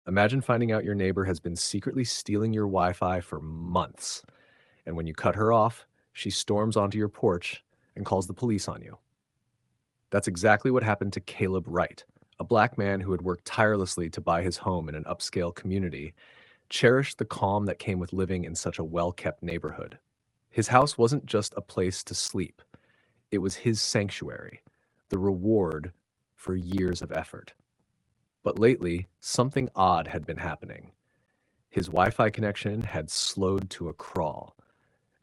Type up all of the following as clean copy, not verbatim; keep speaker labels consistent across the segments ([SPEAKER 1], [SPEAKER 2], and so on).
[SPEAKER 1] Imagine finding out your neighbor has been secretly stealing your Wi-Fi for months, and when you cut her off, she storms onto your porch and calls the police on you. That's exactly what happened to Caleb Wright, a black man who had worked tirelessly to buy his home in an upscale community, cherished the calm that came with living in such a well-kept neighborhood. His house wasn't just a place to sleep, it was his sanctuary, the reward for years of effort. But lately, something odd had been happening. His Wi-Fi connection had slowed to a crawl.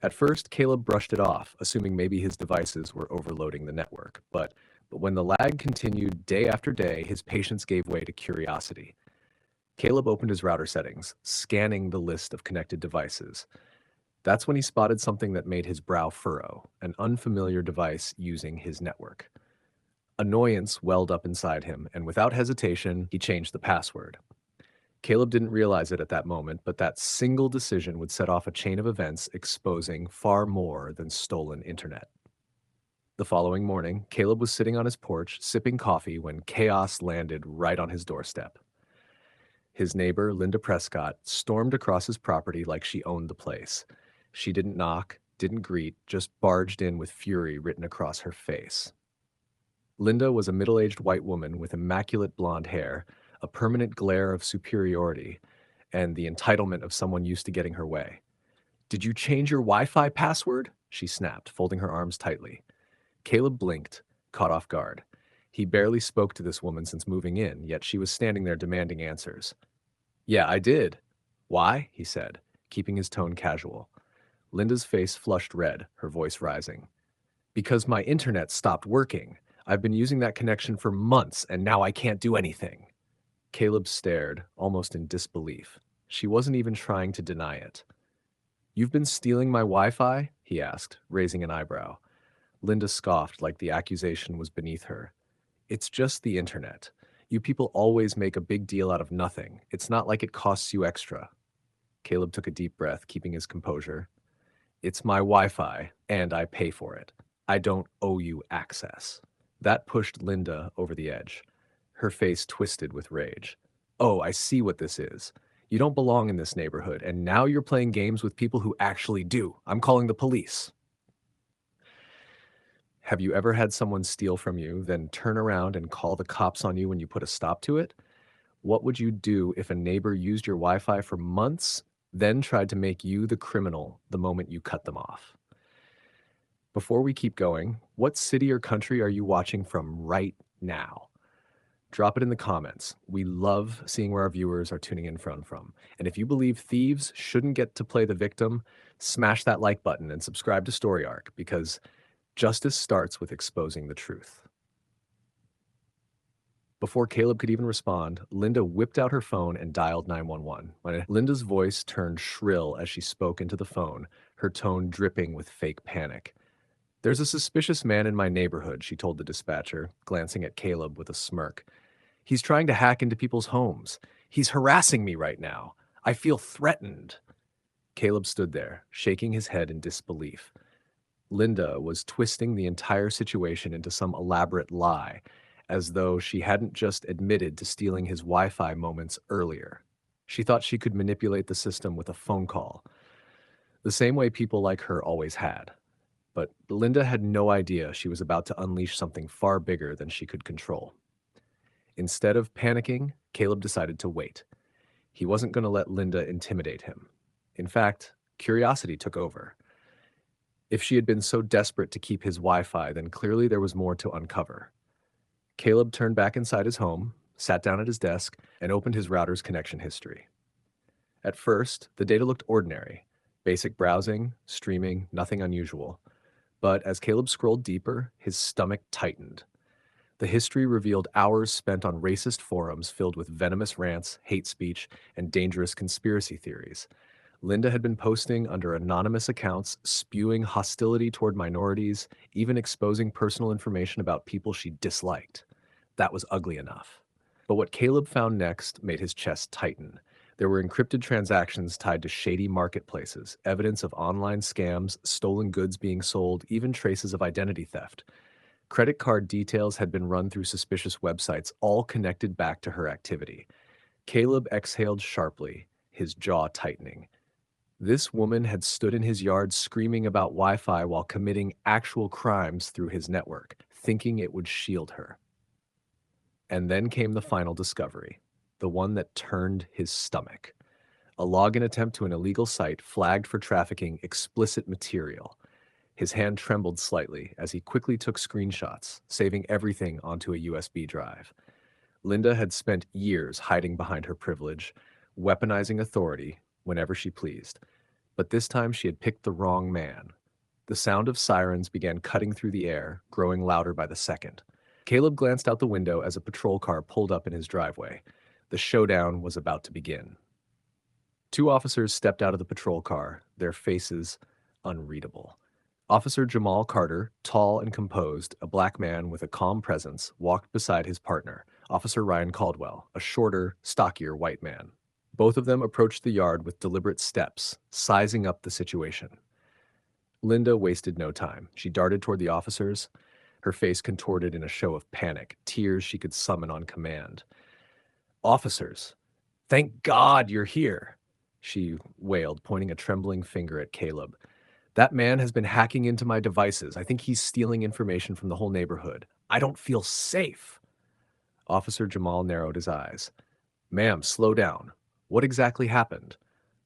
[SPEAKER 1] At first, Caleb brushed it off, assuming maybe his devices were overloading the network. But when the lag continued day after day, his patience gave way to curiosity. Caleb opened his router settings, scanning the list of connected devices. That's when he spotted something that made his brow furrow, an unfamiliar device using his network. Annoyance welled up inside him, and without hesitation, he changed the password. Caleb didn't realize it at that moment, but that single decision would set off a chain of events exposing far more than stolen internet. The following morning, Caleb was sitting on his porch, sipping coffee, when chaos landed right on his doorstep. His neighbor, Linda Prescott, stormed across his property like she owned the place. She didn't knock, didn't greet, just barged in with fury written across her face. Linda was a middle-aged white woman with immaculate blonde hair, a permanent glare of superiority, and the entitlement of someone used to getting her way. "Did you change your Wi-Fi password?" she snapped, folding her arms tightly. Caleb blinked, caught off guard. He barely spoke to this woman since moving in, yet she was standing there demanding answers. "Yeah, I did." "Why?" he said, keeping his tone casual. Linda's face flushed red, her voice rising. "Because my internet stopped working. I've been using that connection for months, and now I can't do anything." Caleb stared, almost in disbelief. She wasn't even trying to deny it. "You've been stealing my Wi-Fi?" he asked, raising an eyebrow. Linda scoffed like the accusation was beneath her. "It's just the internet. You people always make a big deal out of nothing. It's not like it costs you extra." Caleb took a deep breath, keeping his composure. "It's my Wi-Fi, and I pay for it. I don't owe you access." That pushed Linda over the edge. Her face twisted with rage. "Oh, I see what this is. You don't belong in this neighborhood, and now you're playing games with people who actually do. I'm calling the police." Have you ever had someone steal from you, then turn around and call the cops on you when you put a stop to it? What would you do if a neighbor used your Wi-Fi for months, then tried to make you the criminal the moment you cut them off? Before we keep going, what city or country are you watching from right now? Drop it in the comments. We love seeing where our viewers are tuning in from. And if you believe thieves shouldn't get to play the victim, smash that like button and subscribe to Story Arc, because justice starts with exposing the truth. Before Caleb could even respond, Linda whipped out her phone and dialed 911. When Linda's voice turned shrill as she spoke into the phone, her tone dripping with fake panic. "There's a suspicious man in my neighborhood," she told the dispatcher, glancing at Caleb with a smirk. "He's trying to hack into people's homes. He's harassing me right now. I feel threatened." Caleb stood there, shaking his head in disbelief. Linda was twisting the entire situation into some elaborate lie, as though she hadn't just admitted to stealing his Wi-Fi moments earlier. She thought she could manipulate the system with a phone call, the same way people like her always had. But Linda had no idea she was about to unleash something far bigger than she could control. Instead of panicking, Caleb decided to wait. He wasn't going to let Linda intimidate him. In fact, curiosity took over. If she had been so desperate to keep his Wi-Fi, then clearly there was more to uncover. Caleb turned back inside his home, sat down at his desk, and opened his router's connection history. At first, the data looked ordinary. Basic browsing, streaming, nothing unusual. But as Caleb scrolled deeper, his stomach tightened. The history revealed hours spent on racist forums filled with venomous rants, hate speech, and dangerous conspiracy theories. Linda had been posting under anonymous accounts, spewing hostility toward minorities, even exposing personal information about people she disliked. That was ugly enough. But what Caleb found next made his chest tighten. There were encrypted transactions tied to shady marketplaces, evidence of online scams, stolen goods being sold, even traces of identity theft. Credit card details had been run through suspicious websites, all connected back to her activity. Caleb exhaled sharply, his jaw tightening. This woman had stood in his yard screaming about Wi-Fi while committing actual crimes through his network, thinking it would shield her. And then came the final discovery, the one that turned his stomach. A login attempt to an illegal site flagged for trafficking explicit material. His hand trembled slightly as he quickly took screenshots, saving everything onto a USB drive. Linda had spent years hiding behind her privilege, weaponizing authority whenever she pleased. But this time she had picked the wrong man. The sound of sirens began cutting through the air, growing louder by the second. Caleb glanced out the window as a patrol car pulled up in his driveway. The showdown was about to begin. Two officers stepped out of the patrol car, their faces unreadable. Officer Jamal Carter, tall and composed, a black man with a calm presence, walked beside his partner, Officer Ryan Caldwell, a shorter, stockier white man. Both of them approached the yard with deliberate steps, sizing up the situation. Linda wasted no time. She darted toward the officers, her face contorted in a show of panic, tears she could summon on command. "Officers, thank God you're here," she wailed, pointing a trembling finger at Caleb. "That man has been hacking into my devices. I think he's stealing information from the whole neighborhood. I don't feel safe." Officer Jamal narrowed his eyes. "Ma'am, slow down. What exactly happened?"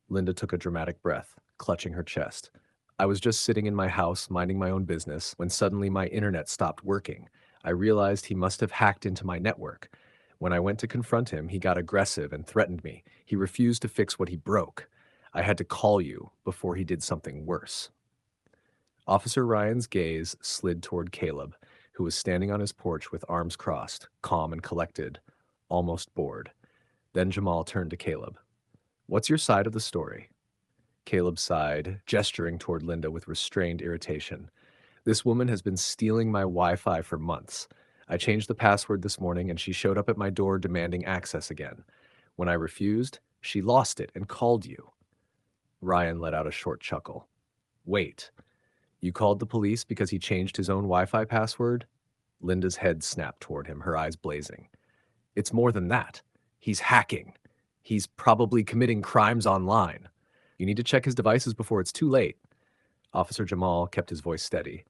[SPEAKER 1] Linda took a dramatic breath, clutching her chest. "I was just sitting in my house, minding my own business, when suddenly my internet stopped working. I realized he must have hacked into my network. When I went to confront him, he got aggressive and threatened me. He refused to fix what he broke. I had to call you before he did something worse." Officer Ryan's gaze slid toward Caleb, who was standing on his porch with arms crossed, calm and collected, almost bored. Then Jamal turned to Caleb. "What's your side of the story?" Caleb sighed, gesturing toward Linda with restrained irritation. "This woman has been stealing my Wi-Fi for months. I changed the password this morning and she showed up at my door demanding access again. When I refused, she lost it and called you." Ryan let out a short chuckle. "Wait, you called the police because he changed his own Wi-Fi password?" Linda's head snapped toward him, her eyes blazing. "It's more than that. He's hacking. He's probably committing crimes online. You need to check his devices before it's too late." Officer Jamal kept his voice steady.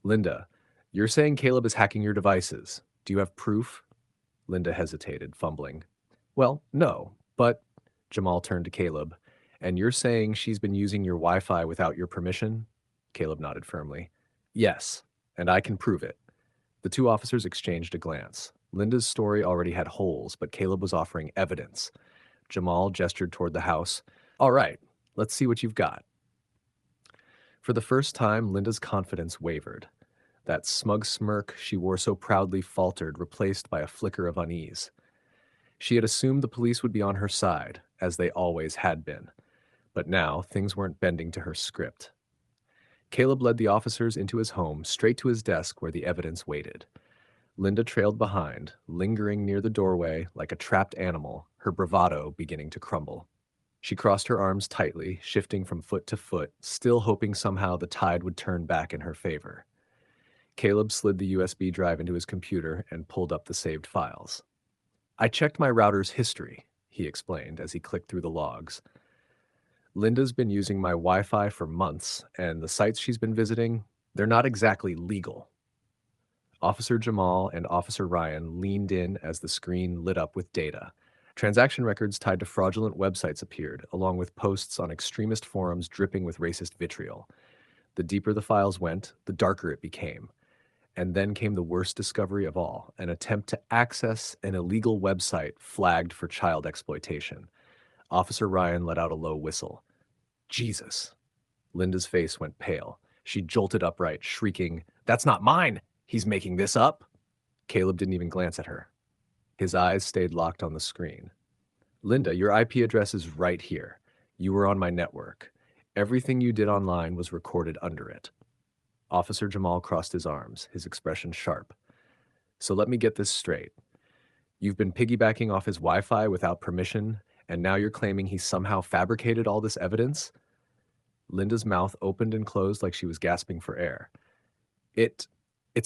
[SPEAKER 1] "Linda, you're saying Caleb is hacking your devices. Do you have proof?" Linda hesitated, fumbling. "Well, no, but—" Jamal turned to Caleb. "And you're saying she's been using your Wi-Fi without your permission?" Caleb nodded firmly. "Yes, and I can prove it." The two officers exchanged a glance. Linda's story already had holes, but Caleb was offering evidence. Jamal gestured toward the house. "All right, let's see what you've got." For the first time, Linda's confidence wavered. That smug smirk she wore so proudly faltered, replaced by a flicker of unease. She had assumed the police would be on her side, as they always had been. But now, things weren't bending to her script. Caleb led the officers into his home, straight to his desk where the evidence waited. Linda trailed behind, lingering near the doorway like a trapped animal, her bravado beginning to crumble. She crossed her arms tightly, shifting from foot to foot, still hoping somehow the tide would turn back in her favor. Caleb slid the USB drive into his computer and pulled up the saved files. "I checked my router's history," he explained as he clicked through the logs. "Linda's been using my Wi-Fi for months, and the sites she's been visiting, they're not exactly legal." Officer Jamal and Officer Ryan leaned in as the screen lit up with data. Transaction records tied to fraudulent websites appeared, along with posts on extremist forums dripping with racist vitriol. The deeper the files went, the darker it became. And then came the worst discovery of all, an attempt to access an illegal website flagged for child exploitation. Officer Ryan let out a low whistle. "Jesus." Linda's face went pale. She jolted upright, shrieking, "That's not mine! He's making this up!" Caleb didn't even glance at her. His eyes stayed locked on the screen. "Linda, your IP address is right here. You were on my network. Everything you did online was recorded under it." Officer Jamal crossed his arms, his expression sharp. "So let me get this straight. You've been piggybacking off his Wi-Fi without permission, and now you're claiming he somehow fabricated all this evidence?" Linda's mouth opened and closed like she was gasping for air. It's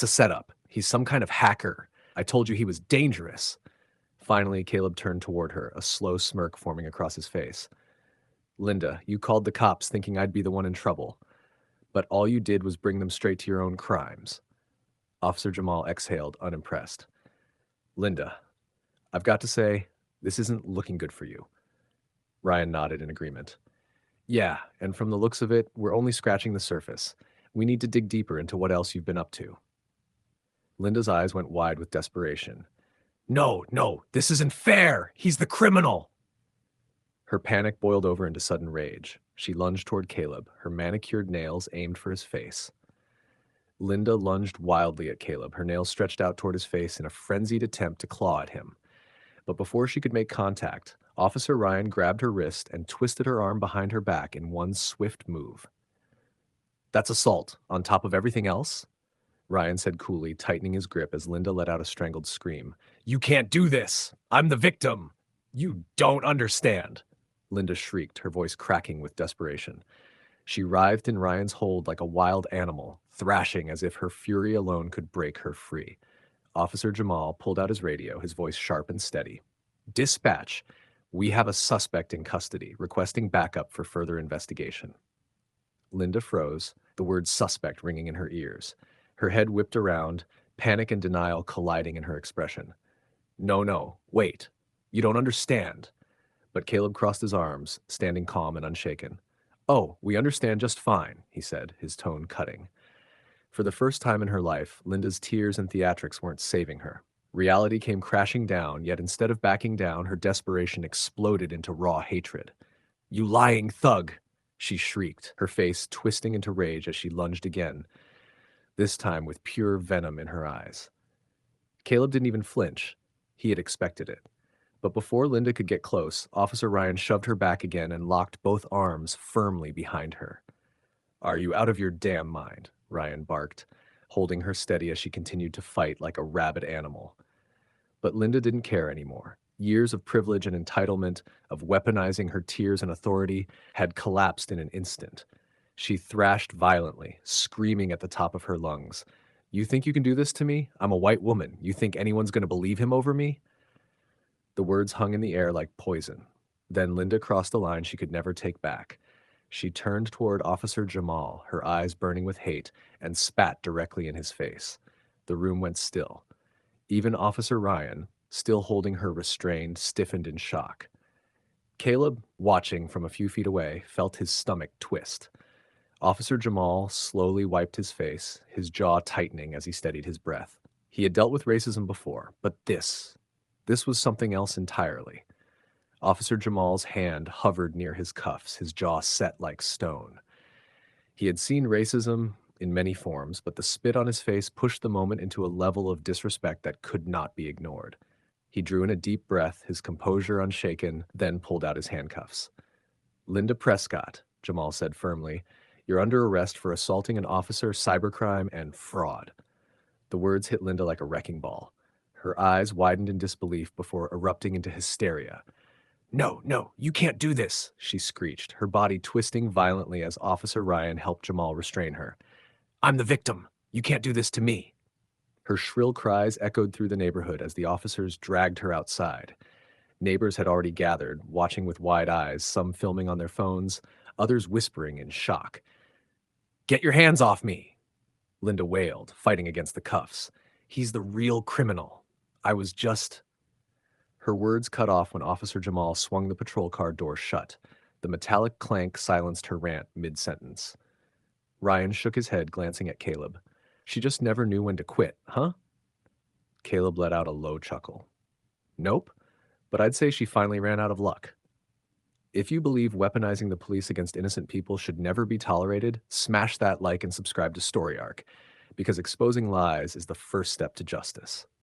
[SPEAKER 1] a setup. He's some kind of hacker. I told you he was dangerous." Finally, Caleb turned toward her, a slow smirk forming across his face. Linda, you called the cops thinking I'd be the one in trouble, but all you did was bring them straight to your own crimes. Officer Jamal exhaled, unimpressed. Linda, I've got to say, this isn't looking good for you. Ryan nodded in agreement. Yeah, and from the looks of it, we're only scratching the surface. We need to dig deeper into what else you've been up to. Linda's eyes went wide with desperation. No, no, this isn't fair! He's the criminal! Her panic boiled over into sudden rage. She lunged toward Caleb, her manicured nails aimed for his face. Linda lunged wildly at Caleb, her nails stretched out toward his face in a frenzied attempt to claw at him. But before she could make contact, Officer Ryan grabbed her wrist and twisted her arm behind her back in one swift move. That's assault, on top of everything else? Ryan said coolly, tightening his grip as Linda let out a strangled scream. You can't do this! I'm the victim! You don't understand! Linda shrieked, her voice cracking with desperation. She writhed in Ryan's hold like a wild animal, thrashing as if her fury alone could break her free. Officer Jamal pulled out his radio, his voice sharp and steady. Dispatch, we have a suspect in custody, requesting backup for further investigation. Linda froze, the word suspect ringing in her ears. Her head whipped around, panic and denial colliding in her expression. No, wait. You don't understand. But Caleb crossed his arms, standing calm and unshaken. Oh, we understand just fine, he said, his tone cutting. For the first time in her life, Linda's tears and theatrics weren't saving her. Reality came crashing down, yet instead of backing down, her desperation exploded into raw hatred. You lying thug! She shrieked, her face twisting into rage as she lunged again, this time with pure venom in her eyes. Caleb didn't even flinch. He had expected it. But before Linda could get close, Officer Ryan shoved her back again and locked both arms firmly behind her. Are you out of your damn mind? Ryan barked, holding her steady as she continued to fight like a rabid animal. But Linda didn't care anymore. Years of privilege and entitlement, of weaponizing her tears and authority, had collapsed in an instant. She thrashed violently, screaming at the top of her lungs. You think you can do this to me? I'm a white woman. You think anyone's going to believe him over me? The words hung in the air like poison. Then Linda crossed a line she could never take back. She turned toward Officer Jamal, her eyes burning with hate, and spat directly in his face. The room went still. Even Officer Ryan, still holding her restrained, stiffened in shock. Caleb, watching from a few feet away, felt his stomach twist. Officer Jamal slowly wiped his face, his jaw tightening as he steadied his breath. He had dealt with racism before, but this was something else entirely. Officer Jamal's hand hovered near his cuffs, his jaw set like stone. He had seen racism in many forms, but the spit on his face pushed the moment into a level of disrespect that could not be ignored. He drew in a deep breath, his composure unshaken, then pulled out his handcuffs. Linda Prescott, Jamal said firmly, you're under arrest for assaulting an officer, cybercrime, and fraud. The words hit Linda like a wrecking ball. Her eyes widened in disbelief before erupting into hysteria. No, you can't do this, she screeched, her body twisting violently as Officer Ryan helped Jamal restrain her. I'm the victim. You can't do this to me. Her shrill cries echoed through the neighborhood as the officers dragged her outside. Neighbors had already gathered, watching with wide eyes, some filming on their phones, others whispering in shock. Get your hands off me, Linda wailed, fighting against the cuffs. He's the real criminal. I was just... Her words cut off when Officer Jamal swung the patrol car door shut. The metallic clank silenced her rant mid-sentence. Ryan shook his head, glancing at Caleb. She just never knew when to quit, huh? Caleb let out a low chuckle. Nope, but I'd say she finally ran out of luck. If you believe weaponizing the police against innocent people should never be tolerated, smash that like and subscribe to Story Arc, because exposing lies is the first step to justice.